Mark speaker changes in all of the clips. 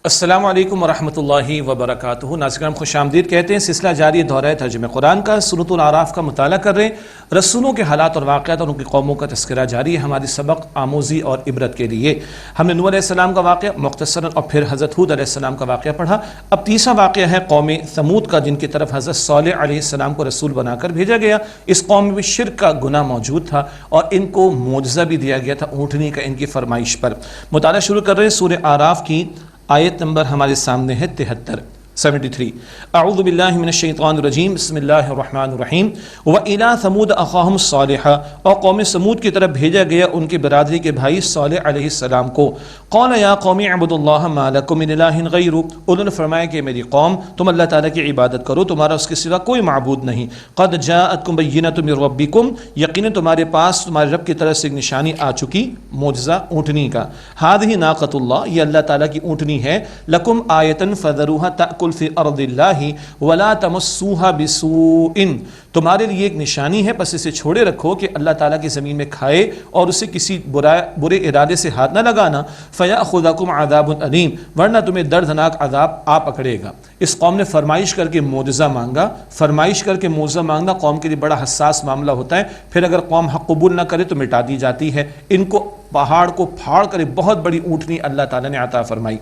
Speaker 1: السلام علیکم ورحمۃ اللہ وبرکاتہ۔ ناظرین خوش آمدید کہتے ہیں، سلسلہ جاری دورہ ترجمہ قرآن کا سورۃ الاعراف کا مطالعہ کر رہے ہیں۔ رسولوں کے حالات اور واقعات اور ان کی قوموں کا تذکرہ جاری ہے ہماری سبق آموزی اور عبرت کے لیے۔ ہم نے نوح علیہ السلام کا واقعہ مختصراً اور پھر حضرت ہود علیہ السلام کا واقعہ پڑھا۔ اب تیسرا واقعہ ہے قوم ثمود کا، جن کی طرف حضرت صالح علیہ السلام کو رسول بنا کر بھیجا گیا۔ اس قوم میں بھی شرک کا گناہ موجود تھا اور ان کو معجزہ بھی دیا گیا تھا اونٹنی کا، ان کی فرمائش پر۔ مطالعہ شروع کر رہے ہیں سورہ اعراف کی آیت نمبر ہمارے سامنے ہے 73 اعوذ باللہ من الشیطان الرجیم بسم اللہ الرحمن الرحیم وَإِلَىٰ ثَمُودَ أَخَاهُمْ صَالِحًا، اور قوم سمود کی طرف بھیجا گیا ان کی برادری کے بھائی صالح علیہ السلام کو۔ قَالَ يَا قَوْمِ اعْبُدُوا اللَّهَ مَا لَكُم مِّنْ إِلَٰهٍ غَيْرُهُ، انہوں نے فرمایا کہ میری قوم تم اللہ تعالیٰ کی عبادت کرو، تمہارا اس کے سوا کوئی معبود نہیں۔ قَدْ جَاءَتْكُمْ بَيِّنَةٌ مِّن رَبِّكُمْ، یقیناً تمہارے پاس تمہارے رب کی طرف سے ایک نشانی آ چکی، معجزہ اونٹنی کا۔ هَٰذِهِ نَاقَةُ اللَّهِ، یہ اللہ تعالیٰ کی اونٹنی ہے۔ لَكُمْ آیَةً فَذَرُوهَا تَأْكُلْ فِي أَرْضِ اللَّهِ وَلَا تَمَسُّوهَا بِسُوءٍ، تمہارے لیے ایک نشانی ہے، بس اسے چھوڑے رکھو کہ اللہ تعالیٰ کی زمین میں کھائے اور اسے کسی برے ارادے سے ہاتھ نہ لگانا۔ فَيَأْخُذَكُمْ عَذَابٌ أَلِيمٌ، ورنہ تمہیں دردناک عذاب آ پکڑے گا۔ اس قوم نے فرمائش کر کے معجزہ مانگا۔ فرمائش کر کے معجزہ مانگنا قوم کے لیے بڑا حساس معاملہ ہوتا ہے، پھر اگر قوم حق قبول نہ کرے تو مٹا دی جاتی ہے۔ ان کو پہاڑ کو پھاڑ کر بہت بڑی اونٹنی اللہ تعالیٰ نے عطا فرمائی۔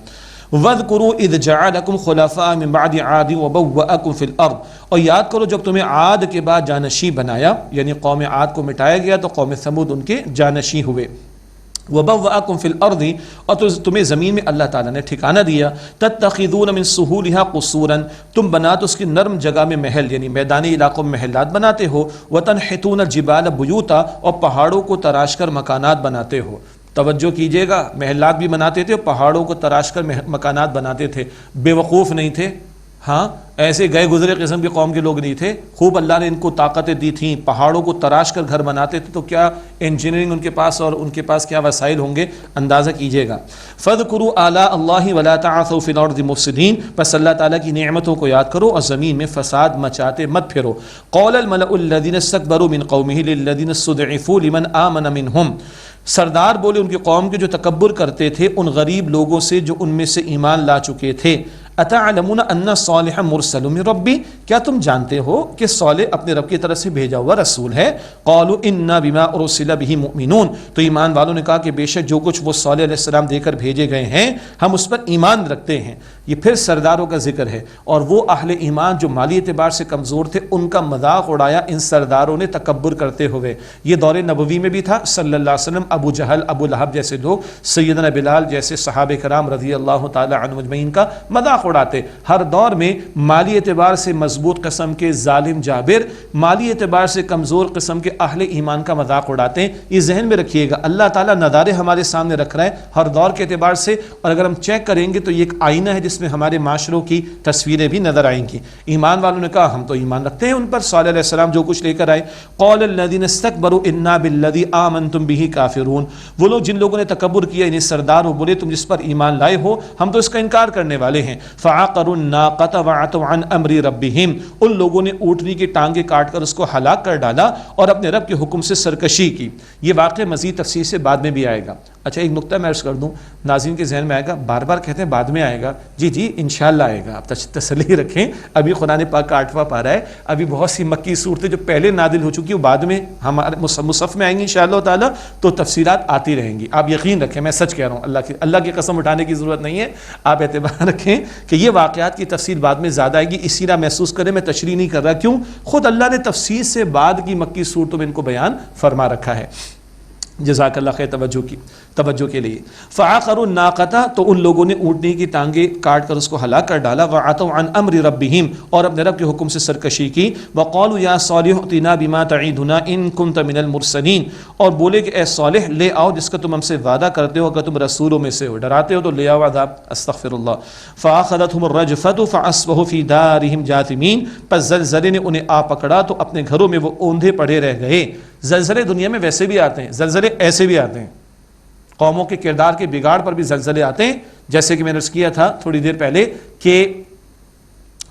Speaker 1: وَاذْكُرُوا إِذْ جَعَلَكُمْ خُلَفَاءَ مِنْ بَعْدِ عَادٍ وَبَوَّأَكُمْ فِي الْأَرْضِ، اور یاد کرو جب تمہیں عاد کے بعد جانشین بنایا، یعنی قوم عاد کو مٹایا گیا تو قوم ثمود ان کے جانشین ہوئے۔ وَبَوَّأَكُمْ فِي الْأَرْضِ، اور تمہیں زمین میں اللہ تعالیٰ نے ٹھکانہ دیا۔ تَتَّخِذُونَ مِن سُهُولِهَا قُصُورًا، تم بناتے اس کی نرم جگہ میں محل، یعنی میدانی علاقوں میں محلات بناتے ہو۔ وَتَنْحِتُونَ الْجِبَالَ بُيُوتًا، اور پہاڑوں کو تراش کر مکانات بناتے ہو۔ توجہ کیجئے گا، محلات بھی بناتے تھے اور پہاڑوں کو تراش کر مکانات بناتے تھے۔ بے وقوف نہیں تھے، ہاں ایسے گئے گزرے قسم کے قوم کے لوگ نہیں تھے۔ خوب اللہ نے ان کو طاقتیں دی تھیں، پہاڑوں کو تراش کر گھر بناتے تھے، تو کیا انجینئرنگ ان کے پاس اور ان کے پاس کیا وسائل ہوں گے، اندازہ کیجئے گا۔ فَاذْكُرُوا آلَاءَ اللَّهِ وَلَا تَعْثَوْا فِي الْأَرْضِ مُفْسِدِينَ، بس اللہ تعالیٰ کی نعمتوں کو یاد کرو اور زمین میں فساد مچاتے مت پھرو۔ قَالَ الْمَلَأُ الَّذِينَ اسْتَكْبَرُوا مِنْ قَوْمِهِ لِلَّذِينَ اسْتُضْعِفُوا لِمَنْ آمَنَ مِنْهُمْ، سردار بولے ان کی قوم کے جو تکبر کرتے تھے ان غریب لوگوں سے جو ان میں سے ایمان لا چکے تھے۔ اتعلمون ان صالحا مرسل من ربی، کیا تم جانتے ہو کہ صالح اپنے رب کی طرف سے بھیجا ہوا رسول ہے؟ قالوا انا بما ارسل به مؤمنون، تو ایمان والوں نے کہا کہ بے شک جو کچھ وہ صالح علیہ السلام دے کر بھیجے گئے ہیں ہم اس پر ایمان رکھتے ہیں۔ یہ پھر سرداروں کا ذکر ہے، اور وہ اہل ایمان جو مالی اعتبار سے کمزور تھے ان کا مذاق اڑایا ان سرداروں نے تکبر کرتے ہوئے۔ یہ دور نبوی میں بھی تھا، صلی اللہ علیہ وسلم ابو جہل ابو لہب جیسے لوگ، سیدنا بلال جیسے صحابہ کرام رضی اللہ تعالی عنہم اجمعین کا مذاق اڑاتے۔ ہر دور میں مالی اعتبار سے مضبوط قسم کے ظالم جابر، مالی اعتبار سے کمزور قسم کے اہل ایمان کا مذاق اڑاتے ہیں۔ یہ ذہن میں رکھیے گا، اللہ تعالیٰ نظارے ہمارے سامنے رکھ رہا ہے ہر دور کے اعتبار سے، اور اگر ہم چیک کریں گے تو یہ ایک آئینہ ہے جس میں ہمارے معاشروں کی تصویریں بھی نظر آئیں گی۔ ایمان والوں نے کہا ہم تو ایمان رکھتے ہیں ان پر، صالح علیہ السلام جو کچھ لے کر آئے۔ قال الذین استکبروا انا بالذی آمنتم به کافرون، وہ لوگ جن لوگوں نے تکبر کیا انہیں سردار، وہ بولے تم جس پر ایمان لائے ہو ہم تو اس کا انکار کرنے والے ہیں۔ فعقروا الناقۃ وعتوا عن امر ربهم، ان لوگوں نے اونٹنی کی ٹانگیں کاٹ کر اس کو ہلاک کر ڈالا اور اپنے رب کے حکم سے سرکشی کی۔ یہ واقعہ مزید تفصیل سے بعد میں بھی آئے گا۔ اچھا ایک نقطہ میں عرض کر دوں، ناظرین کے ذہن میں آئے گا، بار بار کہتے ہیں بعد میں آئے گا، جی جی انشاءاللہ آئے گا، آپ تسلی رکھیں۔ ابھی قرآن پاک کا 8واں پارہ ہے، ابھی بہت سی مکی صورتیں جو پہلے نازل ہو چکی ہیں وہ بعد میں ہمارے مصحف میں آئیں گی انشاءاللہ تعالیٰ، تو تفصیلات آتی رہیں گی۔ آپ یقین رکھیں، میں سچ کہہ رہا ہوں، اللہ کی قسم اٹھانے کی ضرورت نہیں ہے، آپ اعتبار رکھیں کہ یہ واقعات کی تفصیل بعد میں زیادہ آئے گی۔ اسی طرح محسوس کریں میں تشریح نہیں کر رہا، کیوں؟ خود اللہ نے تفصیل سے بعد کی مکی صورتوں میں ان کو بیان فرما رکھا ہے۔ جزاک اللہ خیر توجہ کے لیے۔ فعقروا الناقۃ، تو ان لوگوں نے اونٹنی کی ٹانگیں کاٹ کر اس کو ہلاک کر ڈالا۔ وعتوا عن امر ربهم، اور اپنے رب کے حکم سے سرکشی کی۔ وقالوا یا صالح ائتنا بما تعیدنا ان کنت من المرسلین، اور بولے کہ اے صالح لے آؤ جس کا تم ہم سے وعدہ کرتے ہو، اگر تم رسولوں میں سے ہو، ڈراتے ہو تو لے آؤ عذاب، استغفر اللہ۔ فاخذتهم الرجفۃ فاصبحوا فی دارهم جاثمین، پس زلزلے نے انہیں آ پکڑا تو اپنے گھروں میں وہ اوندھے پڑے رہ گئے۔ زلزلے دنیا میں ویسے بھی آتے ہیں، زلزلے ایسے بھی آتے ہیں، قوموں کے کردار کے بگاڑ پر بھی زلزلے آتے ہیں، جیسے کہ میں نے عرض کیا تھا تھوڑی دیر پہلے کہ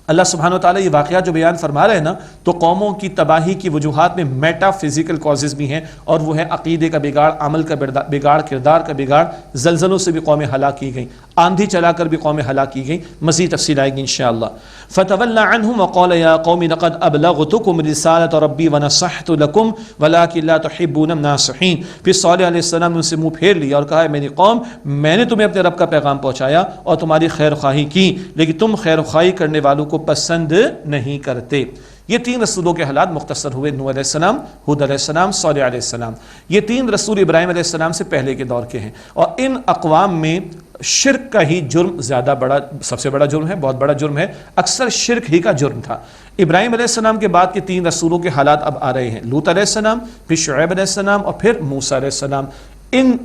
Speaker 1: اللہ سبحانہ وتعالیٰ یہ واقعات جو بیان فرما رہے ہیں نا، تو قوموں کی تباہی کی وجوہات میں میٹا فزیکل کازز بھی ہیں، اور وہ ہے عقیدے کا بگاڑ، عمل کا بگاڑ، کردار کا بگاڑ۔ زلزلوں سے بھی قومیں ہلاک کی گئیں۔ آندھی چلا کر بھی قوم ہلاک کی گئی. مزید تفصیل آئے گی انشاءاللہ. فتولى عنهم وقال يا قوم لقد ابلغتكم رسالة ربي ونصحت لكم ولكن لا تحبون الناصحين. پھر صالح علیہ السلام نے ان سے منہ پھیر لیا اور کہا میری قوم میں نے تمہیں اپنے رب کا پیغام پہنچایا اور تمہاری خیر خواہی کی لیکن تم خیر خواہی کرنے والوں کو پسند نہیں کرتے. یہ 3 رسولوں کے حالات مختصر ہوئے. نوح علیہ السلام، ہود علیہ السلام، صالح علیہ السلام. یہ 3 رسول ابراہیم علیہ السلام سے پہلے کے دور کے ہیں اور ان اقوام میں شرک کا ہی جرم زیادہ بڑا، سب سے بڑا جرم ہے، بہت بڑا جرم ہے. اکثر شرک ہی کا جرم تھا. ابراہیم علیہ السلام کے بعد کے 3 رسولوں کے حالات اب آ رہے ہیں. لوط علیہ السلام، پھر شعیب علیہ السلام اور پھر موسیٰ علیہ السلام. ان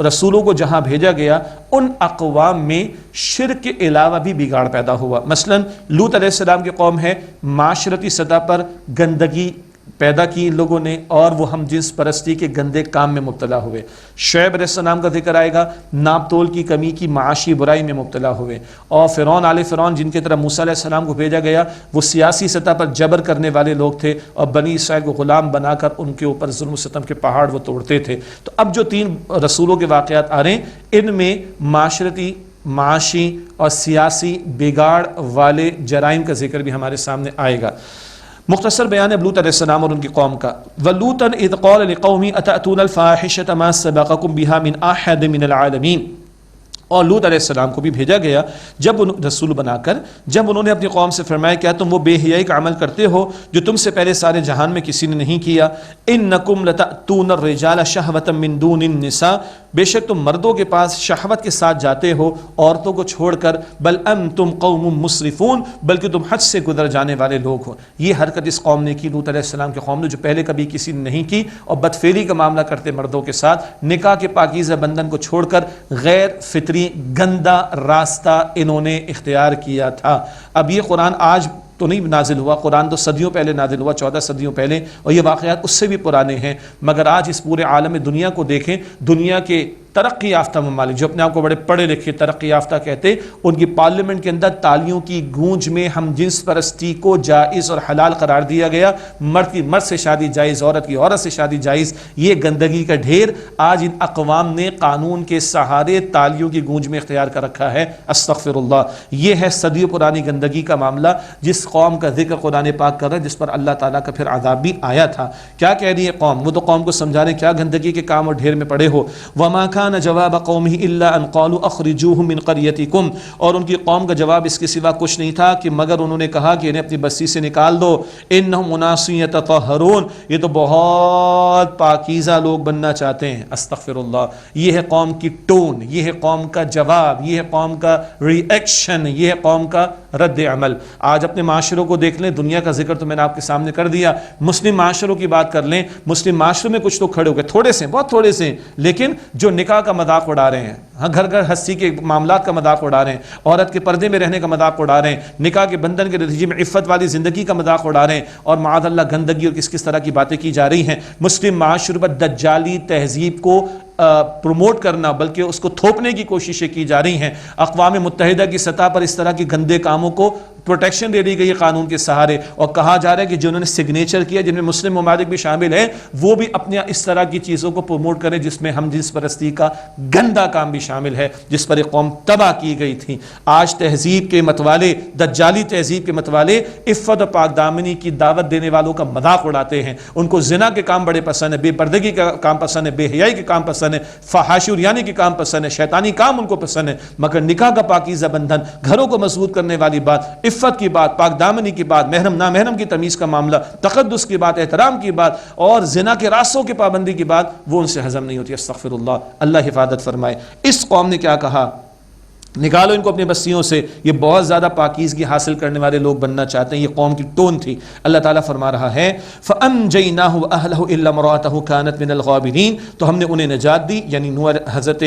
Speaker 1: رسولوں کو جہاں بھیجا گیا ان اقوام میں شرک کے علاوہ بھی بگاڑ پیدا ہوا. مثلا لوط علیہ السلام کی قوم ہے، معاشرتی سطح پر گندگی پیدا کی ان لوگوں نے اور وہ ہم جنس پرستی کے گندے کام میں مبتلا ہوئے. شعیب علیہ السلام کا ذکر آئے گا، ناپ تول کی کمی کی معاشی برائی میں مبتلا ہوئے. اور فرعون آل فرعون جن کی طرف موسیٰ علیہ السلام کو بھیجا گیا وہ سیاسی سطح پر جبر کرنے والے لوگ تھے اور بنی اسرائیل کو غلام بنا کر ان کے اوپر ظلم و ستم کے پہاڑ وہ توڑتے تھے. تو اب جو 3 رسولوں کے واقعات آ رہے ہیں ان میں معاشرتی، معاشی اور سیاسی بگاڑ والے جرائم کا ذکر بھی ہمارے سامنے آئے گا. مختصر بیان ہے لوط علیہ السلام اور ان کی قوم کا. وَلُوطًا إِذْ قَالَ لِقَوْمِهِ أَتَأْتُونَ الْفَاحِشَةَ مَا سَبَقَكُمْ بِهَا مِنْ أَحَدٍ مِنَ الْعَالَمِينَ. اور لوط علیہ السلام کو بھی بھیجا گیا جب رسول بنا کر، جب انہوں نے اپنی قوم سے فرمایا کیا تم وہ بے حیائی کا عمل کرتے ہو جو تم سے پہلے سارے جہان میں کسی نے نہیں کیا. انکم لتأتون الرجال شہوۃ من دون النساء، بے شک تم مردوں کے پاس شہوت کے ساتھ جاتے ہو عورتوں کو چھوڑ کر. بل انتم قوم مسرفون، بلکہ تم حد سے گزر جانے والے لوگ ہو. یہ حرکت اس قوم نے کی، لوط علیہ السلام کی قوم نے، جو پہلے کبھی کسی نے نہیں کی، اور بدفعلی کا معاملہ کرتے مردوں کے ساتھ. نکاح کے پاکیزہ بندھن کو چھوڑ کر غیر فطری گندا راستہ انہوں نے اختیار کیا تھا. اب یہ قرآن آج تو نہیں نازل ہوا، قرآن تو صدیوں پہلے نازل ہوا، 14 صدیوں پہلے، اور یہ واقعات اس سے بھی پرانے ہیں. مگر آج اس پورے عالم دنیا کو دیکھیں، دنیا کے ترقی یافتہ ممالک جو اپنے آپ کو بڑے پڑھے لکھے ترقی یافتہ کہتے، ان کی پارلیمنٹ کے اندر تالیوں کی گونج میں ہم جنس پرستی کو جائز اور حلال قرار دیا گیا. مرد کی مرد سے شادی جائز، عورت کی عورت سے شادی جائز. یہ گندگی کا ڈھیر آج ان اقوام نے قانون کے سہارے تالیوں کی گونج میں اختیار کر رکھا ہے. استغفر اللہ. یہ ہے صدیوں پرانی گندگی کا معاملہ جس قوم کا ذکر قرآن پاک کر رہا ہے، جس پر اللہ تعالیٰ کا پھر عذاب بھی آیا تھا. کیا کہہ رہی ہے قوم؟ وہ تو قوم کو سمجھا رہے کیا گندگی کے کام اور ڈھیر میں پڑے ہو. وما كان جواب قومه الا ان قالوا اخرجوهم من قريتكم، اور ان کی قوم کا جواب اس کے سوا کچھ نہیں تھا کہ مگر انہوں نے کہا کہ انہیں اپنی بستی سے نکال دو. انهم اناس يتطهرون، یہ تو بہت پاکیزہ لوگ بننا چاہتے ہیں. استغفر اللہ. یہ ہے قوم کی ٹون، یہ ہے قوم کا جواب، یہ ہے قوم کا ری ایکشن، یہ ہے قوم کا رد عمل. آج اپنے معاشروں کو دیکھ لیں، دنیا کا ذکر تو میں نے آپ کے سامنے کر دیا. مسلم معاشروں کی بات کر لیں، مسلم معاشروں میں کچھ لوگ کھڑے ہو گئے، تھوڑے سے، بہت تھوڑے سے، لیکن جو نکاح کا مذاق اڑا رہے ہیں، ہاں گھر گھر ہستی کے معاملات کا مذاق اڑا رہے ہیں، عورت کے پردے میں رہنے کا مذاق اڑا رہے ہیں، نکاح کے بندھن کے نتیجے میں عفت والی زندگی کا مذاق اڑا رہے ہیں، اور معاذ اللہ گندگی اور کس طرح کی باتیں کی جا رہی ہیں. مسلم معاشرے پر دجالی تہذیب کو پروموٹ کرنا بلکہ اس کو تھوپنے کی کوششیں کی جا رہی ہیں. اقوام متحدہ کی سطح پر اس طرح کے گندے کاموں کو پروٹیکشن دے دی گئی ہے قانون کے سہارے، اور کہا جا رہا ہے کہ جنہوں نے سگنیچر کیا، جن میں مسلم ممالک بھی شامل ہیں، وہ بھی اپنے اس طرح کی چیزوں کو پروموٹ کریں جس میں ہم جنس پرستی کا گندا کام بھی شامل ہے، جس پر ایک قوم تباہ کی گئی تھی. آج تہذیب کے متوالے، دجالی تہذیب کے متوالے عفت و پاک دامنی کی دعوت دینے والوں کا مذاق اڑاتے ہیں. ان کو زنا کے کام بڑے پسند ہیں، بے پردگی کا کام پسند ہے، بے حیائی کے کام پسند ہے، فحاشی اور یعنی کے کام پسند ہے، شیطانی کام ان کو پسند ہے. مگر نکاح کا پاکیزہ بندھن، گھروں کو مضبوط کرنے والی بات، عفت کی بات، پاک دامنی کی بات، محرم نامحرم کی تمیز کا معاملہ، تقدس کی بات، احترام کی بات، اور زنا کے راستوں کی پابندی کی بات، وہ ان سے ہضم نہیں ہوتی. استغفر اللہ. اللہ حفاظت فرمائے. اس قوم نے کیا کہا؟ نکالو ان کو اپنی بستیوں سے. یہ بہت زیادہ پاکیزگی حاصل کرنے والے لوگ بننا چاہتے ہیں. یہ قوم کی ٹون تھی. اللہ تعالیٰ فرما رہا ہے فَأَنْجَيْنَاهُ وَأَهْلَهُ إِلَّا امْرَأَتَهُ كَانَتْ مِنَ الْغَابِرِينَ، تو ہم نے انہیں نجات دی، یعنی حضرت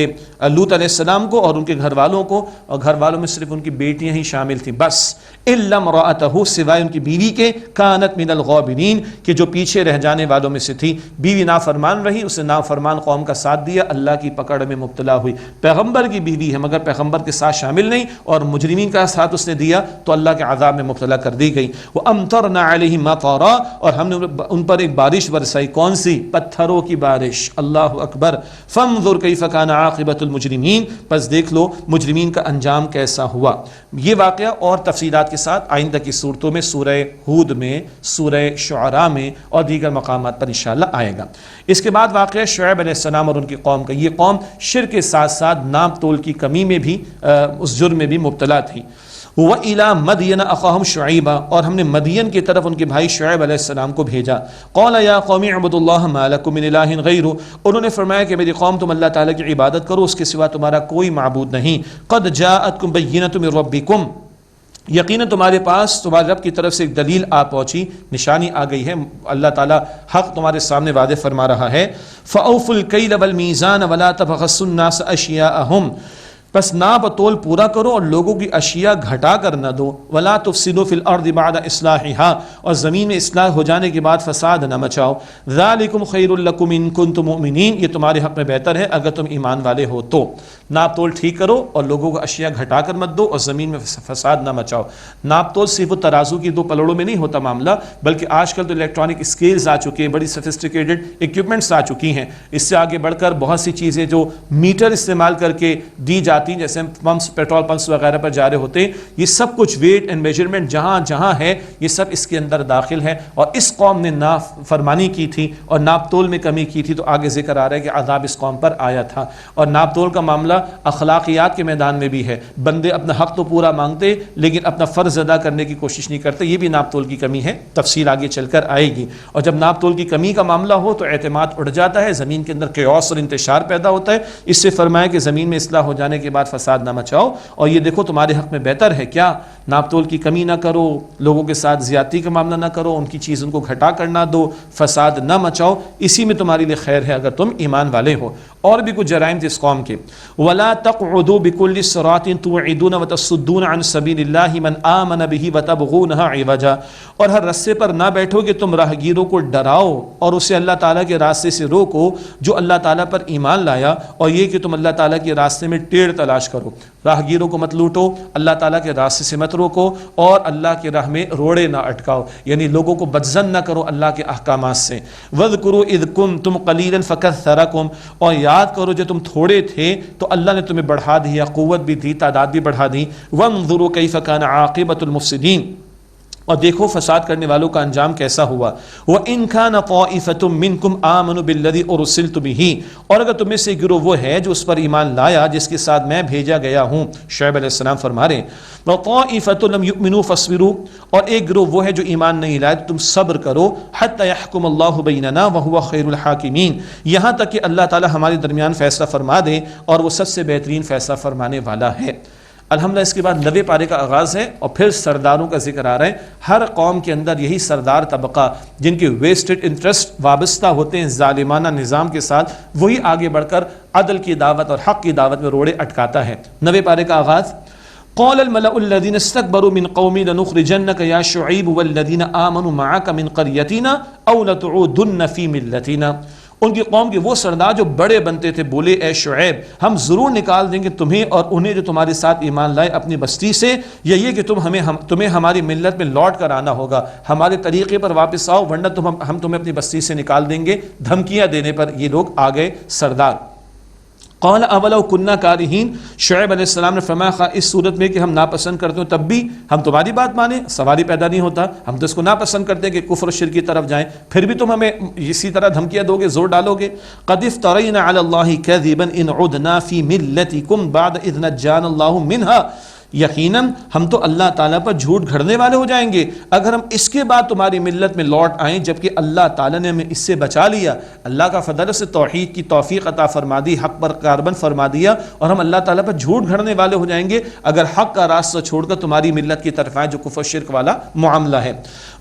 Speaker 1: لوط علیہ السلام کو اور ان کے گھر والوں کو، اور گھر والوں میں صرف ان کی بیٹیاں ہی شامل تھیں بس. إِلَّا امْرَأَتَهُ، سوائے ان کی بیوی کے، كَانَتْ مِنَ الْغَابِرِينَ، کہ جو پیچھے رہ جانے والوں میں سے تھی. بیوی نافرمان رہی، اسے نافرمان قوم کا ساتھ دیا، اللہ کی پکڑ میں مبتلا ہوئی. پیغمبر کی بیوی ہے مگر پیغمبر کے ساتھ شامل نہیں، اور مجرمین کا ساتھ اس نے دیا تو اللہ کے عذاب میں مبتلا کر دی گئی۔ وَأَمْطَرْنَا عَلَيْهِمْ مَطَرًا، اور ہم نے ان پر ایک بارش برسائی، کون سی؟ پتھروں کی بارش۔ اللہ اکبر۔ فَانظُرْ كَيْفَ كَانَ عَاقِبَةُ الْمُجْرِمِينَ، پس دیکھ لو مجرمین کا انجام کیسا ہوا۔ یہ واقعہ اور تفصیلات کے ساتھ آئندہ کی صورتوں میں، سورہ ہود میں، سورہ شعراء میں اور دیگر مقامات پر انشاءاللہ آئے گا۔ اس کے بعد واقعہ شعیب علیہ السلام اور ان کی قوم کا۔ یہ قوم شرک کے ساتھ ساتھ ناپ تول کی کمی میں بھی اس جرم میں بھی مبتلا تھی۔ وَإِلَىٰ مَدْيَنَ أَخَاهُمْ شُعَيْبًا، اور ہم نے مدین کی طرف ان کے بھائی شعیب علیہ السلام کو بھیجا۔ قَالَ يَا قَوْمِ اعْبُدُوا اللَّهَ مَا لَكُم مِّنْ إِلَٰهٍ غَيْرُهُ، انہوں نے فرمایا کہ میری قوم تم اللہ تعالیٰ کی عبادت کرو، اس کے سوا تمہارا کوئی معبود نہیں۔ قَدْ جَاءَتْكُمْ بَيِّنَةٌ مِّن رَّبِّكُمْ، یقیناً تمہارے پاس تمہارے رب کی طرف سے ایک دلیل آ پہنچی، نشانی آ گئی ہے، اللہ تعالیٰ حق تمہارے سامنے واضح فرما رہا ہے۔ فَأَوْفُوا الْكَيْلَ وَالْمِيزَانَ وَلَا تَبْخَسُوا النَّاسَ أَشْيَاءَهُمْ، بس ناپ تول پورا کرو اور لوگوں کی اشیاء گھٹا کر نہ دو۔ وَلَا تُفْسِدُوا فِي الْأَرْضِ بَعْدَ إِصْلَاحِهَا، اور زمین میں اصلاح ہو جانے کے بعد فساد نہ مچاؤ۔ ذَلِكُمْ خَيْرٌ لَكُمْ إِن كُنتُم مُؤْمِنِينَ، یہ تمہارے حق میں بہتر ہے اگر تم ایمان والے ہو تو۔ ناپ تول ٹھیک کرو اور لوگوں کو اشیاء گھٹا کر مت دو اور زمین میں فساد نہ مچاؤ۔ ناپ تول صرف ترازو کی دو پلڑوں میں نہیں ہوتا معاملہ، بلکہ آج کل تو الیکٹرانک اسکیلز آ چکے ہیں، بڑی سفسٹیکیٹڈ اکوپمنٹس آ چکی ہیں۔ اس سے آگے بڑھ کر بہت سی چیزیں جو میٹر استعمال کر کے دی جاتی ہیں، جیسے پیٹرول پمپس وغیرہ پر جا رہے ہوتے ہیں، یہ سب کچھ ویٹ اینڈ میجرمنٹ جہاں جہاں ہے یہ سب اس کے اندر داخل ہے۔ اور اس قوم نے نافرمانی کی تھی اور ناپ تول میں کمی کی تھی، تو آگے ذکر آ رہا ہے کہ عذاب اس قوم پر آیا تھا۔ اور ناپ تول کا معاملہ اخلاقیات کے میدان میں بھی ہے، بندے اپنا حق تو پورا مانگتے لیکن اپنا فرض ادا کرنے کی کوشش نہیں کرتے، یہ بھی ناپ تول کی کمی ہے، تفصیل آگے چل کر آئے گی۔ اور جب ناپ تول کی کمی کا معاملہ ہو تو اعتماد اڑ جاتا ہے، زمین کے اندر کیوس اور انتشار پیدا ہوتا ہے۔ اس سے فرمایا کہ زمین میں اصلاح ہو جانے کے بعد فساد نہ مچاؤ، اور یہ دیکھو تمہارے حق میں بہتر ہے کیا، ناپ تول کی کمی نہ کرو، لوگوں کے ساتھ زیادتی کا معاملہ نہ کرو، ان کی چیز ان کو گھٹا کر نہ دو، فساد نہ مچاؤ، اسی میں تمہارے لیے خیر ہے اگر تم ایمان والے ہو۔ اور بھی کچھ جرائم تھے اس قوم کے۔ وَلَا تَقْعُدُوا بِكُلِّ صِرَاطٍ تُوعِدُونَ وَتَصُدُّونَ عَنْ سَبِيلِ اللَّهِ مَنْ آمَنَ بِهِ وَتَبْغُونَهَا عِوَجًا، اور ہر رستے پر نہ بیٹھو کہ تم راہگیروں کو ڈراؤ اور اسے اللہ تعالیٰ کے راستے سے روکو جو اللہ تعالیٰ پر ایمان لایا، اور یہ کہ تم اللہ تعالیٰ کے راستے میں ٹیڑھ تلاش کرو، راہگیروں کو مت لوٹو، اللہ تعالیٰ کے راستے سے مت روکو، اور اللہ کے راہ میں روڑے نہ اٹکاؤ، یعنی لوگوں کو بدظن نہ کرو اللہ کے احکامات سے۔ وَاذْكُرُوا إِذْ كُنْتُمْ قَلِيلًا فَكَثَّرَكُمْ، اور یاد کرو جب تم تھوڑے تھے تو اللہ نے تمہیں بڑھا دیا، قوت بھی دی، تعداد بھی بڑھا دی۔ وَانظُرُوا كَيْفَ كَانَ عَاقِبَةُ الْمُفْسِدِينَ، اور دیکھو فساد کرنے والوں کا انجام کیسا ہوا۔ وَإِن كَانَ طَائِفَةٌ مِّنكُمْ آمَنُوا بِالَّذِي أُرْسِلْتُ بِهِ، اور اگر تم میں سے گروہ وہ ہے جو اس پر ایمان لایا جس کے ساتھ میں بھیجا گیا ہوں۔ شعیب علیہ السلام فرما رہے ہیں وَطَائِفَةٌ لَمْ يُؤْمِنُوا فَاصْبِرُوا، اور ایک گروہ وہ ہے جو ایمان نہیں لائے، تم صبر کرو، حَتَّى يَحْكُمَ اللَّهُ بَيْنَنَا وَهُوَ خَيْرُ الْحَاكِمِينَ، یہاں تک کہ اللہ تعالی ہمارے درمیان فیصلہ فرما دے اور وہ سب سے بہترین فیصلہ فرمانے والا ہے۔ الحمدللہ اس کے بعد 90 پارے کا آغاز ہے اور پھر سرداروں کا ذکر آ رہا ہے۔ ہر قوم کے اندر یہی سردار طبقہ جن کے ویسٹڈ انٹرسٹ وابستہ ہوتے ہیں ظالمانہ نظام کے ساتھ، وہی آگے بڑھ کر عدل کی دعوت اور حق کی دعوت میں روڑے اٹکاتا ہے۔ 90 پارے کا آغاز۔ قال الملأ الذين استكبروا من قومي لنخرجنك يا شعيب والذين آمنوا معك من قريتنا أو لتعودن في ملتنا، ان کی قوم کے وہ سردار جو بڑے بنتے تھے بولے اے شعیب ہم ضرور نکال دیں گے تمہیں اور انہیں جو تمہارے ساتھ ایمان لائے اپنی بستی سے، یا یہ کہ تمہیں ہماری ملت میں لوٹ کر آنا ہوگا، ہمارے طریقے پر واپس آؤ ورنہ ہم تمہیں اپنی بستی سے نکال دیں گے۔ دھمکیاں دینے پر یہ لوگ آ گئے سردار۔ قال اولو کننا کارہین، شعیب علیہ السلام نے فرمایا اس صورت میں کہ ہم ناپسند کرتے ہوں تب بھی ہم تمہاری بات مانیں، سوال ہی پیدا نہیں ہوتا، ہم تو اس کو ناپسند کرتے ہیں کہ کفر و شرک کی طرف جائیں، پھر بھی تم ہمیں اسی طرح دھمکیاں دو گے، زور ڈالو گے۔ قد افترینا علی اللہ کذبا ان عدنا فی ملتکم بعد اذ نجانا اللہ منہا، یقیناً ہم تو اللہ تعالیٰ پر جھوٹ گھڑنے والے ہو جائیں گے اگر ہم اس کے بعد تمہاری ملت میں لوٹ آئیں جبکہ اللہ تعالیٰ نے ہمیں اس سے بچا لیا۔ اللہ کا فضل سے توحید کی توفیق عطا فرما دی، حق پر کاربن فرما دیا، اور ہم اللہ تعالیٰ پر جھوٹ گھڑنے والے ہو جائیں گے اگر حق کا راستہ چھوڑ کر تمہاری ملت کی طرف آئیں جو کفر شرک والا معاملہ ہے۔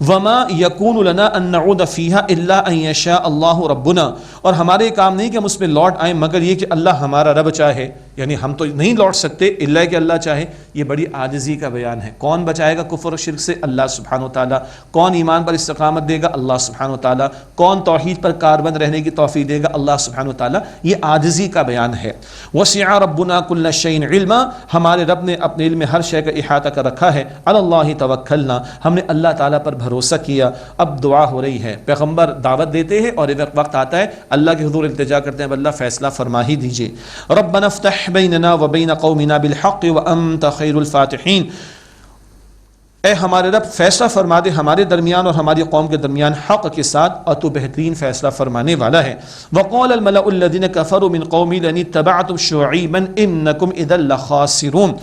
Speaker 1: وما یکون لنا ان نعود فیہا الا ان یشاء اللہ ربنا، اور ہمارے کام نہیں کہ ہم اس میں لوٹ آئیں مگر یہ کہ اللہ ہمارا رب چاہے، یعنی ہم تو نہیں لوٹ سکتے الا کہ اللہ چاہے. یہ بڑی عاجزی کا بیان ہے. کون بچائے گا کفر و شرک سے؟ اللہ سبحانہ و تعالیٰ. کون ایمان پر استقامت دے گا؟ اللہ سبحانہ و تعالیٰ. کون توحید پر کاربند رہنے کی توفیق دے گا؟ اللہ سبحانہ و تعالیٰ. یہ عاجزی کا بیان ہے. وسع ربنا کل شیء علما، ہمارے رب نے اپنے علم میں ہر شے کا احاطہ کر رکھا ہے. علی اللہ توکلنا، ہم نے اللہ تعالیٰ پر بھروسہ کیا. اب دعا ہو رہی ہے، پیغمبر دعوت دیتے ہیں اور ایک وقت آتا ہے اللہ کے حضور التجا کرتے ہیں، اللہ فیصلہ فرما ہی دیجئے. ربنا افتح بیننا وبین قومنا بالحق وانت خیر الفاتحین، اے ہمارے رب فیصلہ فرما دے ہمارے درمیان اور ہماری قوم کے درمیان حق کے ساتھ، اور تو بہترین فیصلہ فرمانے والا ہے. وقال الملأ الذين كفروا من قومي لئن اتبعتم شعيبا انكم اذا لخاسرون،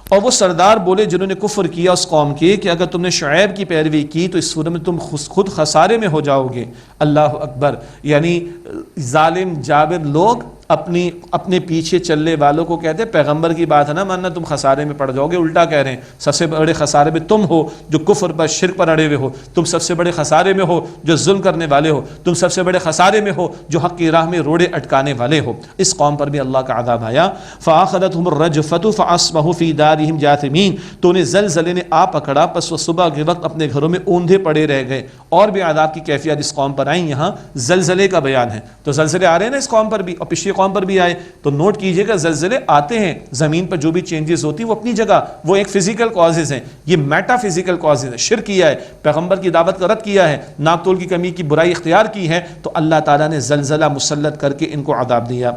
Speaker 1: اور وہ سردار بولے جنہوں نے کفر کیا اس قوم کے کہ اگر تم نے شعیب کی پیروی کی تو اس صورت میں تم خود خسارے میں ہو جاؤ گے. اللہ اکبر. یعنی ظالم جابر لوگ اپنے پیچھے چلنے والوں کو کہتے ہیں پیغمبر کی بات ہے نا ماننا، تم خسارے میں پڑ جاؤ گے. الٹا کہہ رہے ہیں سب سے بڑے خسارے میں تم ہو جو کفر پر شرک پر اڑے ہوئے ہو، تم سب سے بڑے خسارے میں ہو جو ظلم کرنے والے ہو، تم سب سے بڑے خسارے میں ہو جو حق کی راہ میں روڑے اٹکانے والے ہو. اس قوم پر بھی اللہ کا عذاب آیا. فاخذتهم الرجفة فاصبحوا في دارهم جاثمين، تو انہیں زلزلے نے آ پکڑا، پس وہ صبح کے وقت اپنے گھروں میں اوندھے پڑے رہ گئے. اور بھی عذاب کی کیفیت اس قوم پر آئیں. یہاں زلزلے کا بیان ہے تو زلزلے آ رہے ہیں نا اس قوم پر بھی اور پچھلی قوم پر بھی آئے. تو نوٹ کیجئے گا زلزلے آتے ہیں، زمین پر جو بھی چینجز ہوتی ہیں وہ اپنی جگہ وہ ایک فزیکل کازز ہیں، یہ میٹا فزیکل کازز ہیں. شرک کیا ہے، پیغمبر کی دعوت کا رد کیا ہے، ناپ تول کی کمی کی برائی اختیار کی ہے، تو اللہ تعالیٰ نے زلزلہ مسلط کر کے ان کو عذاب دیا.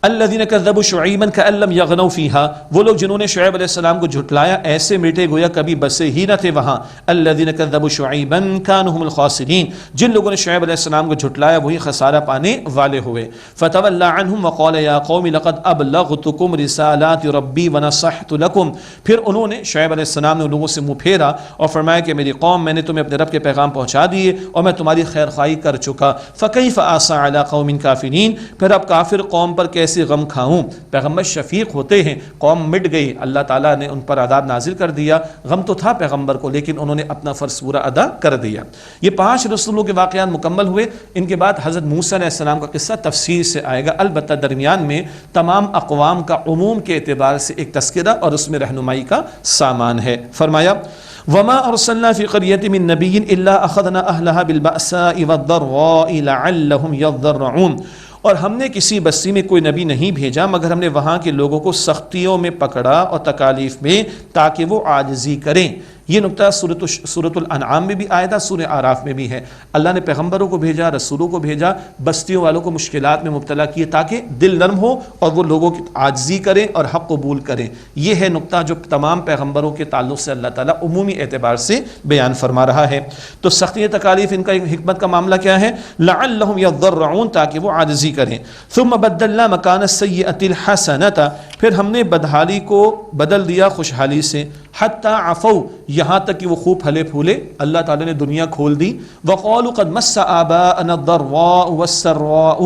Speaker 1: الذين كذبوا شعيبا كأن لم يغنوا فيها، وہ لوگ جنہوں نے شعیب علیہ السلام کو جھٹلایا ایسے میٹے گویا کبھی بسے ہی نہ تھے وہاں. الذين كذبوا شعيبا كانوا هم الخاسرين، جن لوگوں نے شعیب علیہ السلام کو جھٹلایا وہی خسارہ پانے والے ہوئے. فتولى عنهم وقال يا قوم لقد ابلغتكم رسالات ربي ونصحت لكم، پھر انہوں نے شعیب علیہ السلام نے ان لوگوں سے منہ پھیرا اور فرمایا کہ میری قوم میں نے تمہیں اپنے رب کے پیغام پہنچا دیے اور میں تمہاری خیر خواہی کر چکا. فكيف آسى على قوم كافرين، پھر اب کافر قوم پر کیسے غم کھاؤں. پیغمبر شفیق ہوتے ہیں، قوم مٹ گئی، اللہ تعالیٰ نے ان پر عذاب نازل کر دیا. غم تو تھا پیغمبر کو لیکن انہوں نے اپنا فرض پورا ادا کر دیا. یہ 5 رسولوں کے واقعات مکمل ہوئے. ان کے بعد حضرت موسیٰ علیہ السلام کا قصہ تفصیل سے آئے گا، البتہ درمیان میں تمام اقوام کا عموم کے اعتبار سے ایک تذکرہ اور اس میں رہنمائی کا سامان ہے. فرمایا وما ارسلنا فی قریۃ من نبی الا اخذنا اہلها بالبأساء والضراء لعلهم يضرعون، اور ہم نے کسی بستی میں کوئی نبی نہیں بھیجا مگر ہم نے وہاں کے لوگوں کو سختیوں میں پکڑا اور تکالیف میں تاکہ وہ عاجزی کریں. یہ نقطہ سورۃ الانعام میں بھی آیا تھا، سورہ اعراف میں بھی ہے. اللہ نے پیغمبروں کو بھیجا، رسولوں کو بھیجا، بستیوں والوں کو مشکلات میں مبتلا کیے تاکہ دل نرم ہو اور وہ لوگوں کی عاجزی کریں اور حق قبول کریں. یہ ہے نقطہ جو تمام پیغمبروں کے تعلق سے اللہ تعالیٰ عمومی اعتبار سے بیان فرما رہا ہے. تو سختی تکالیف ان کا حکمت کا معاملہ کیا ہے؟ لعلہم یضرعون، تاکہ وہ عاجزی کریں. ثم بدلنا مکان السیئۃ الحسنۃ، پھر ہم نے بدحالی کو بدل دیا خوشحالی سے. حتی عفوا، یہاں تک کہ وہ خوب پھلے پھولے، اللہ تعالیٰ نے دنیا کھول دی. وقالوا قد مس آباءنا الضراء والسراء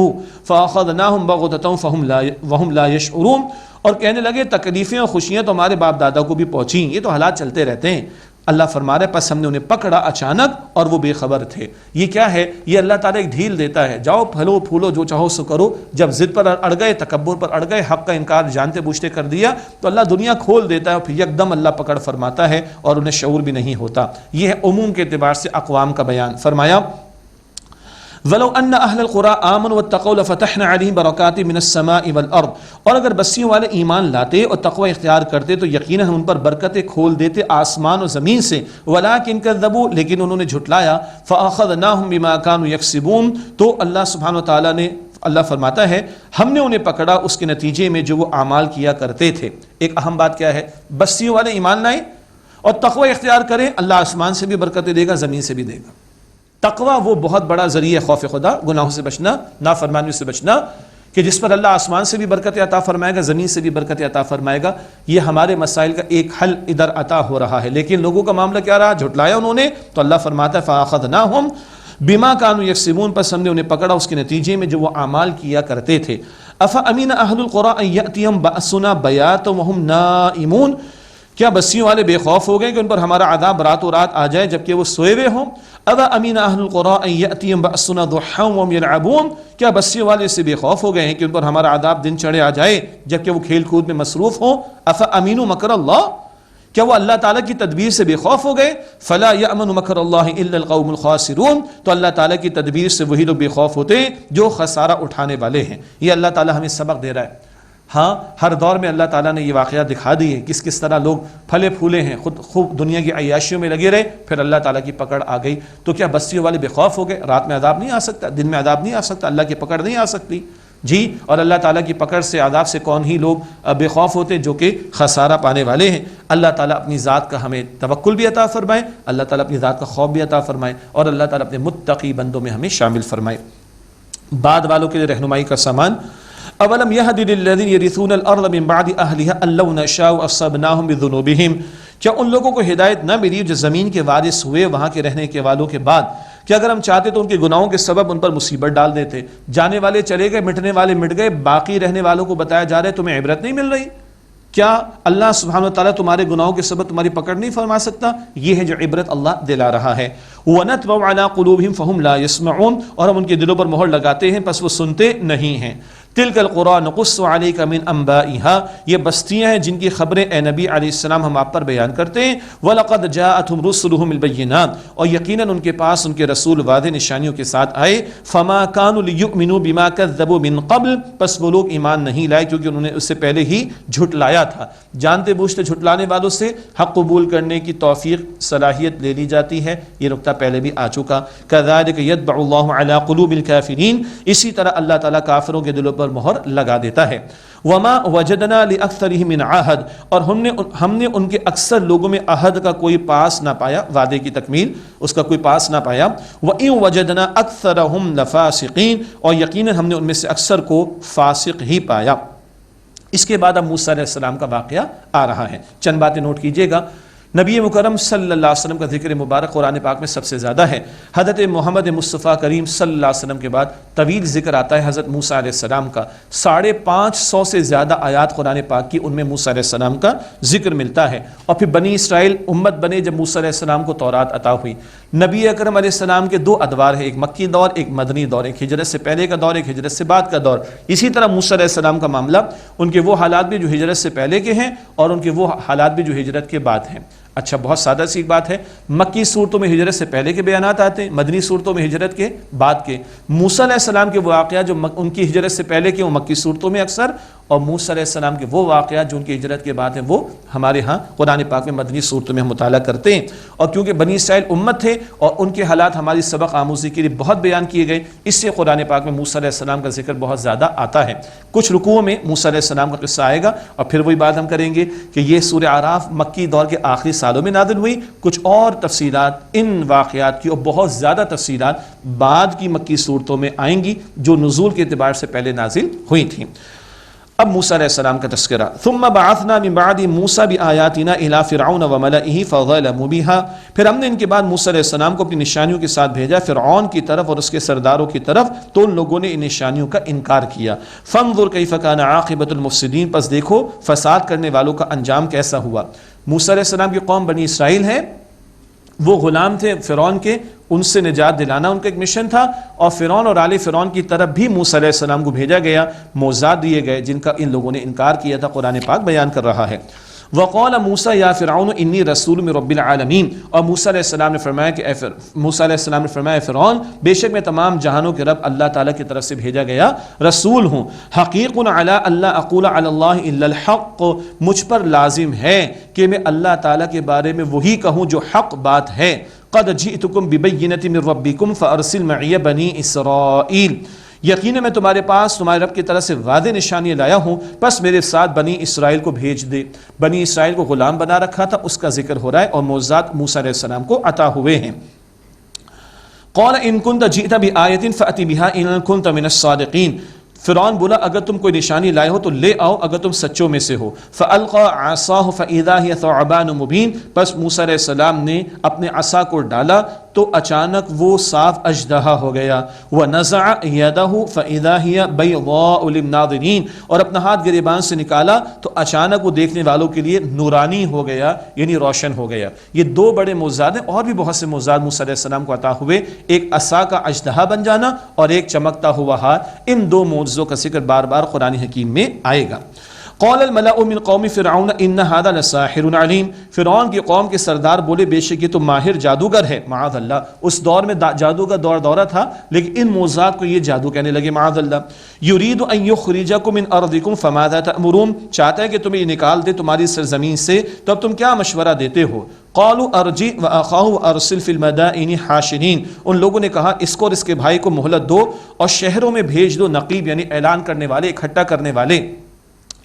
Speaker 1: فاخذناهم بغتة وهم لا يشعرون، اور کہنے لگے تکلیفیں اور خوشیاں تو ہمارے باپ دادا کو بھی پہنچیں، یہ تو حالات چلتے رہتے ہیں. اللہ فرما رہا ہے پس ہم نے انہیں پکڑا اچانک اور وہ بے خبر تھے. یہ کیا ہے؟ یہ اللہ تعالیٰ ایک ڈھیل دیتا ہے، جاؤ پھلو پھولو جو چاہو سو کرو. جب ضد پر اڑ گئے، تکبر پر اڑ گئے، حق کا انکار جانتے بوجھتے کر دیا تو اللہ دنیا کھول دیتا ہے اور پھر یک دم اللہ پکڑ فرماتا ہے اور انہیں شعور بھی نہیں ہوتا. یہ ہے عموم کے اعتبار سے اقوام کا بیان. فرمایا وَلَوْ أَنَّ أَهْلَ الْقُرَىٰ آمَنُوا وَاتَّقَوْا لَفَتَحْنَا عَلَيْهِمْ بَرَكَاتٍ مِّنَ السَّمَاءِ وَالْأَرْضِ، اور اگر بستیوں والے ایمان لاتے اور تقوی اختیار کرتے تو یقیناً ہم ان پر برکتیں کھول دیتے آسمان و زمین سے. وَلَٰكِن كَذَّبُوا، لیکن انہوں نے جھٹلایا. فَأَخَذْنَاهُمْ بِمَا كَانُوا يَكْسِبُونَ، تو اللہ سبحانہ و تعالیٰ نے اللہ فرماتا ہے ہم نے انہیں پکڑا اس کے نتیجے میں جو وہ اعمال کیا کرتے تھے. ایک اہم بات کیا ہے؟ بستیوں والے ایمان لائیں اور تقوی اختیار کریں، اللہ آسمان سے بھی برکتیں دے گا، زمین سے بھی دے گا. تقوی وہ بہت بڑا ذریعہ خوف خدا، گناہوں سے بچنا، نافرمانیوں سے بچنا، کہ جس پر اللہ آسمان سے بھی برکت عطا فرمائے گا، زمین سے بھی برکت عطا فرمائے گا. یہ ہمارے مسائل کا ایک حل ادھر عطا ہو رہا ہے. لیکن لوگوں کا معاملہ کیا رہا؟ جھٹلایا انہوں نے، تو اللہ فرماتا ہے فَأَخَذْنَاهُمْ بِمَا كَانُوا يَكْسِبُونَ، پس ہم نے انہیں پکڑا اس کے نتیجے میں جو وہ اعمال کیا کرتے تھے. أَفَأَمِنَ أَهْلُ الْقُرَىٰ أَن يَأْتِيَهُمْ بَأْسُنَا بَيَاتًا وَهُمْ نَائِمُونَ، کیا بستیوں والے بے خوف ہو گئے کہ ان پر ہمارا عذاب راتوں رات آ جائے جبکہ وہ سوئے ہوئے ہوں؟ اَوَا أَمِنَ أَهْلُ الْقُرَىٰ أَن يَأْتِيَهُمْ بَأْسُنَا ضُحًّى وَهُمْ يَلْعَبُونَ، کیا بستیوں والے اس سے بے خوف ہو گئے ہیں کہ ان پر ہمارا عذاب دن چڑھے آ جائے جبکہ وہ کھیل کود میں مصروف ہوں؟ أَفَأَمِنُوا مَكْرَ اللَّهِ، کیا وہ اللہ تعالیٰ کی تدبیر سے بے خوف ہو گئے؟ فَلَا يَأْمَنُ مَكْرَ اللَّهِ إِلَّا الْقَوْمُ الْخَاسِرُونَ، تو اللہ تعالیٰ کی تدبیر سے وہی لوگ بے خوف ہوتے ہیں جو خسارہ اٹھانے والے ہیں۔ یہ اللہ تعالیٰ ہمیں سبق دے رہا ہے۔ ہاں، ہر دور میں اللہ تعالیٰ نے یہ واقعات دکھا دیے کس طرح لوگ پھلے پھولے ہیں، خود خوب دنیا کی عیاشیوں میں لگے رہے، پھر اللہ تعالیٰ کی پکڑ آ گئی۔ تو کیا بستیوں والے بے خوف ہو گئے؟ رات میں عذاب نہیں آ سکتا، دن میں عذاب نہیں آ سکتا، اللہ کی پکڑ نہیں آ سکتی؟ جی، اور اللہ تعالیٰ کی پکڑ سے، عذاب سے کون ہی لوگ بے خوف ہوتے جو کہ خسارہ پانے والے ہیں۔ اللہ تعالیٰ اپنی ذات کا ہمیں توکل بھی عطا فرمائے، اللہ تعالیٰ اپنی ذات کا خوف بھی عطا فرمائے، اور اللہ تعالیٰ اپنے متقی بندوں میں ہمیں شامل فرمائے۔ بعد والوں کے لیے رہنمائی کا سامان۔ اولم یہد للذین یرثون الارض من بعد اہلها ان لو نشاء اصبناہم بذنوبہم، کیا ان لوگوں کو ہدایت نہ ملی جو زمین کے وارث ہوئے وہاں کے رہنے کے والوں کے بعد، کہ اگر ہم چاہتے تو ان کے گناہوں کے سبب ان پر مصیبت ڈال دیتے؟ جانے والے چلے گئے، مٹنے والے مٹ گئے، باقی رہنے والوں کو بتایا جا رہا ہے تمہیں عبرت نہیں مل رہی؟ کیا اللہ سبحانہ وتعالیٰ تمہارے گناہوں کے سبب تمہاری پکڑ نہیں فرما سکتا؟ یہ ہے جو عبرت اللہ دلا رہا ہے۔ وَنَطْبَعُ عَلَىٰ قُلُوبِهِمْ فَهُمْ لَا يَسْمَعُونَ، اور ہم ان کے دلوں پر مہر لگاتے ہیں پس وہ سنتے نہیں ہیں۔ تِلْكَ الْقُرَىٰ نَقُصُّ عَلَيْكَ مِنْ أَنبَائِهَا، یہ بستیاں ہیں جن کی خبریں اے نبی علیہ السلام ہم آپ پر بیان کرتے ہیں۔ وَلَقَدْ جَاءَتْهُمْ رُسُلُهُمْ الْبَيِّنَاتِ، اور یقیناً ان کے پاس ان کے رسول واضح نشانیوں کے ساتھ آئے۔ فَمَا كَانُوا لِيُؤْمِنُوا بِمَا كَذَّبُوا مِنْ قَبْلُ، پس وہ لوگ ایمان نہیں لائے کیونکہ انہوں نے اس سے پہلے ہی جھٹلایا تھا۔ جانتے بوجھتے جھٹلانے والوں سے حق قبول کرنے کی توفیق صلاحیت لے لی جاتی ہے، یہ نقطہ پہلے بھی آ چکا۔ كَذَلِكَ يَطْبَعُ اللَّهُ عَلَىٰ قُلُوبِ الْكَافِرِينَ، اسی طرح اللہ تعالیٰ کافروں کے دلوں پر مہر لگا دیتا ہے۔ وَمَا وَجَدْنَا لِأَكْثَرِهِم مِّنْ عَهْدٍ، اور ہم نے ان کے اکثر لوگوں میں عہد کا کوئی پاس نہ پایا، وعدے کی تکمیل اس کا کوئی پاس نہ پایا۔ وَإِن وَجَدْنَا أَكْثَرَهُمْ لَفَاسِقِينَ، اور یقیناً ہم نے ان میں سے اکثر کو فاسق ہی پایا۔ اس کے بعد اب موسیٰ علیہ السلام کا واقعہ آ رہا ہے، چند باتیں نوٹ کیجئے گا۔ نبی مکرم صلی اللہ علیہ وسلم کا ذکر مبارک قرآن پاک میں سب سے زیادہ ہے۔ حضرت محمد مصطفیٰ کریم صلی اللہ علیہ وسلم کے بعد طویل ذکر آتا ہے حضرت موسیٰ علیہ السلام کا، 550 سے زیادہ آیات قرآن پاک کی ان میں موسیٰ علیہ السلام کا ذکر ملتا ہے۔ اور پھر بنی اسرائیل امت بنے جب موسیٰ علیہ السلام کو تورات عطا ہوئی۔ نبی اکرم علیہ السلام کے 2 ادوار ہیں، ایک مکی دور ایک مدنی دور، ایک ہجرت سے پہلے کا دور ایک ہجرت سے بعد کا دور۔ اسی طرح موسیٰ علیہ السلام کا معاملہ، ان کے وہ حالات بھی جو ہجرت سے پہلے کے ہیں اور ان کے وہ حالات بھی جو ہجرت کے بعد ہیں۔ اچھا، بہت سادہ سی بات ہے، مکی صورتوں میں ہجرت سے پہلے کے بیانات آتے ہیں، مدنی صورتوں میں ہجرت کے بعد کے۔ موسیٰ علیہ السلام کے واقعات جو ان کی ہجرت سے پہلے کے وہ مکی صورتوں میں اکثر، اور موسیٰ علیہ السلام کے وہ واقعات جو ان کی ہجرت کے بعد ہیں وہ ہمارے ہاں قرآن پاک میں مدنی صورتوں میں ہم مطالعہ کرتے ہیں۔ اور کیونکہ بنی اسرائیل امت تھے اور ان کے حالات ہماری سبق آموزی کے لیے بہت بیان کیے گئے، اس سے قرآن پاک میں موسیٰ علیہ السلام کا ذکر بہت زیادہ آتا ہے۔ کچھ رکوعوں میں موسیٰ علیہ السلام کا قصہ آئے گا، اور پھر وہی بات ہم کریں گے کہ یہ سورہ اعراف مکی دور کے آخری سالوں میں نازل ہوئی۔ کچھ اور تفصیلات ان واقعات کی اور بہت زیادہ تفصیلات بعد کی مکی صورتوں میں آئیں گی جو نزول کے اعتبار سے پہلے نازل ہوئی تھیں۔ اب موسیٰ علیہ السلام کا تذکرہ۔ ثم بعثنا من بعد موسیٰ بآیاتنا الى فرعون وملئه فظلموا بها، پھر ہم نے ان کے بعد موسیٰ علیہ السلام کو اپنی نشانیوں کے ساتھ بھیجا فرعون کی طرف اور اس کے سرداروں کی طرف، تو ان لوگوں نے ان نشانیوں کا انکار کیا۔ فانظر کیف کان عاقبۃ المفسدین، پس دیکھو فساد کرنے والوں کا انجام کیسا ہوا۔ موسیٰ علیہ السلام کی قوم بنی اسرائیل ہے، وہ غلام تھے فرعون کے، ان سے نجات دلانا ان کا ایک مشن تھا، اور فرعون اور آل فرعون کی طرف بھی موسیٰ علیہ السلام کو بھیجا گیا، معجزات دیے گئے جن کا ان لوگوں نے انکار کیا تھا۔ قرآن پاک بیان کر رہا ہے وقال موسیٰ یا فرعون انی رسول من رب العالمین، اور موسیٰ علیہ السلام نے فرمایا کہ موسیٰ علیہ السلام نے فرمایا فرعون، بے شک میں تمام جہانوں کے رب اللہ تعالیٰ کی طرف سے بھیجا گیا رسول ہوں۔ حقیق علی اللہ اقول علی اللہ الا الحق، مجھ پر لازم ہے کہ میں اللہ تعالیٰ کے بارے میں وہی کہوں جو حق بات ہے۔ قد جئتکم ببینۃ من ربکم فارسل معی بنی اسرائیل، یقیناً میں تمہارے پاس تمہارے رب کی طرف سے واضح نشانیاں لایا ہوں، پس میرے ساتھ بنی اسرائیل کو بھیج دے۔ بنی اسرائیل کو غلام بنا رکھا تھا، اس کا ذکر ہو رہا ہے، اور معجزات موسیٰ علیہ السلام کو عطا ہوئے ہیں۔ قال ان كنت جئت بآیۃ فأت بها ان كنت من الصادقین، فرعون بولا اگر تم کوئی نشانی لائے ہو تو لے آؤ اگر تم سچوں میں سے ہو۔ فألقى عصاه فإذا هي ثعبان مبين، پس موسیٰ علیہ السلام نے اپنے عصا کو ڈالا تو اچانک وہ صاف اژدہا ہو گیا. وَنَزَعَ يَدَهُ فَإِذَا هِيَ بَيْضَاءُ لِلنَّاظِرِينَ، اور اپنا ہاتھ گریبان سے نکالا تو اچانک وہ دیکھنے والوں کے لیے نورانی ہو گیا، یعنی روشن ہو گیا. یہ دو بڑے معجزات ہیں، اور بھی بہت سے معجزات موسیٰ علیہ السلام کو عطا ہوئے، ایک عصا کا اژدہا بن جانا اور ایک چمکتا ہوا ہاتھ. ان دو معجزوں کا ذکر بار بار قرآن حکیم میں آئے گا. قال الملأ من قوم فرعون ان هذا لساحر علیم، فرعون کی قوم کے سردار بولے بے شک یہ تو ماہر جادوگر ہے. معاذ اللہ، اس دور میں جادو کا دورہ تھا، لیکن ان معجزات کو یہ جادو کہنے لگے. معاذ اللہ. یرید ان یخرجکم من ارضکم فماذا تأمرون، چاہتا ہے کہ تمہیں یہ نکال دے تمہاری سرزمین سے، تو اب تم کیا مشورہ دیتے ہو؟ قالوا ارجع واخاه وارسل في المدائن حاشرین، ان لوگوں نے کہا اس کو اور اس کے بھائی کو مہلت دو اور شہروں میں بھیج دو نقیب، یعنی اعلان کرنے والے، اکٹھا کرنے والے.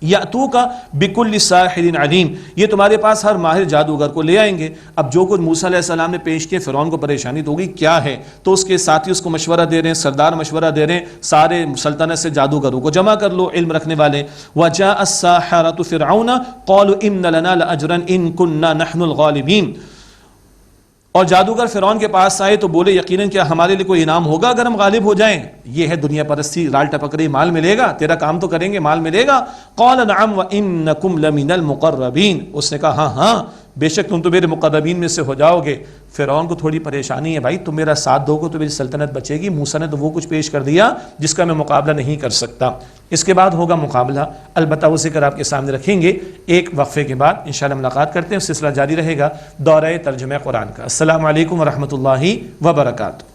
Speaker 1: یاتوک بکل ساحر علیم، یہ تمہارے پاس ہر ماہر جادوگر کو لے آئیں گے. اب جو کچھ موسیٰ علیہ السلام نے پیش کیا، فرعون کو پریشانی تو ہوگی کیا ہے، تو اس کے ساتھی اس کو مشورہ دے رہے ہیں، سردار مشورہ دے رہے ہیں سارے سلطنت سے جادوگروں کو جمع کر لو، علم رکھنے والے. وجاء الساحرة فرعون قالوا ان لنا لاجرا ان كنا نحن الغالبین، اور جادوگر فرعون کے پاس آئے تو بولے یقیناً کیا ہمارے لیے کوئی انعام ہوگا اگر ہم غالب ہو جائیں. یہ ہے دنیا پرستی، رال ٹپک رہی، مال ملے گا، تیرا کام تو کریں گے، مال ملے گا. قال نعم وانکم لمن المقربین، اس نے کہا ہاں بے شک تم تو میرے مقربین میں سے ہو جاؤ گے. فرعون کو تھوڑی پریشانی ہے، بھائی تم میرا ساتھ دو گے تو میری سلطنت بچے گی. موسیٰ نے تو وہ کچھ پیش کر دیا جس کا میں مقابلہ نہیں کر سکتا. اس کے بعد ہوگا مقابلہ، البتہ وہ ذکر آپ کے سامنے رکھیں گے ایک وقفے کے بعد. انشاءاللہ ملاقات کرتے ہیں، سلسلہ جاری رہے گا دورہ ترجمہ قرآن کا. السلام علیکم ورحمۃ اللہ وبرکاتہ.